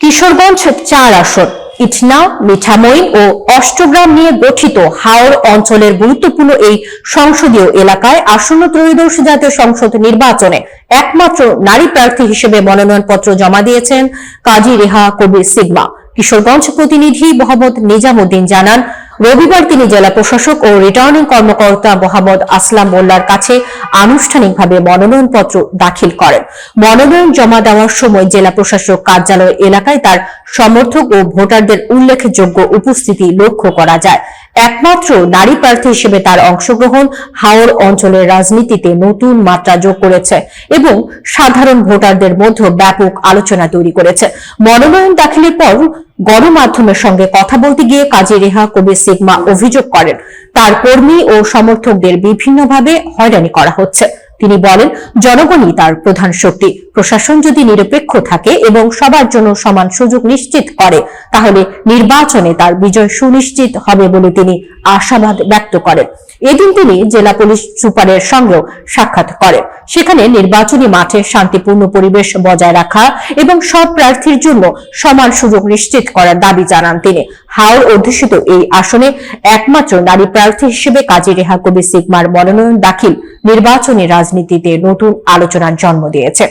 কিশোরগঞ্জ 4 আসন ইটনা, মিঠামইন ও অষ্টগ্রাম নিয়ে গঠিত হাওর অঞ্চলের গুরুত্বপূর্ণ এই সংসদীয় এলাকায় আসন্ন ত্রয়োদশ জাতীয় সংসদ নির্বাচনে একমাত্র নারী প্রার্থী হিসেবে মনোনয়নপত্র জমা দিয়েছেন কাজী রেহা কবির সিগমা। কিশোরগঞ্জ প্রতিনিধি মোহাম্মদ নিজামুদ্দিন জানান, রবিবার তিনি জেলা প্রশাসক ও রিটার্নিং কর্মকর্তা মোহাম্মদ আসলাম মোল্লার কাছে আনুষ্ঠানিকভাবে মনোনয়নপত্র দাখিল করেন। মনোনয়ন জমা দেওয়ার সময় জেলা প্রশাসক কার্যালয় এলাকায় তার সমর্থক ও ভোটারদের উল্লেখযোগ্য উপস্থিতি লক্ষ্য করা যায়। একমাত্র নারী প্রার্থী হিসেবে তার অংশগ্রহণ হাওর অঞ্চলের রাজনীতিতে নতুন মাত্রা যোগ করেছে এবং সাধারণ ভোটারদের মধ্যে ব্যাপক আলোচনা তৈরি করেছে। মনোনয়ন দাখিলের পর গণমাধ্যমের সঙ্গে কথা বলতে গিয়ে কাজী রেহা কবির সিগমা অভিযোগ করেন, তার কর্মী ও সমর্থকদের বিভিন্নভাবে হয়রানি করা হচ্ছে। তিনি বলেন, জনগণই তার প্রধান শক্তি। প্রশাসন যদি নিরপেক্ষ থাকে এবং সবার জন্য সমান সুযোগ নিশ্চিত করে, তাহলে নির্বাচনে তার বিজয় সুনিশ্চিত হবে বলে তিনি আশাবাদ ব্যক্ত করেন। এদিন তিনি জেলা পুলিশ সুপারের সঙ্গেও সাক্ষাৎ করেন। সেখানে নির্বাচনী মাঠে শান্তিপূর্ণ পরিবেশ বজায় রাখা এবং সব প্রার্থীর জন্য সমান সুযোগ নিশ্চিত করার দাবি জানান তিনি। হাওর অধ্যুষিত এই আসনে একমাত্র নারী প্রার্থী হিসেবে কাজী রেহা কবির সিগমার মনোনয়ন দাখিল নির্বাচনী রাজনীতিতে নতুন আলোচনার জন্ম দিয়েছে।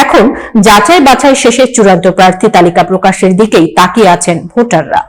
এখন যাচাই বাছাই শেষে চূড়ান্ত প্রার্থী তালিকা প্রকাশের দিকেই তাকিয়ে আছেন ভোটাররা।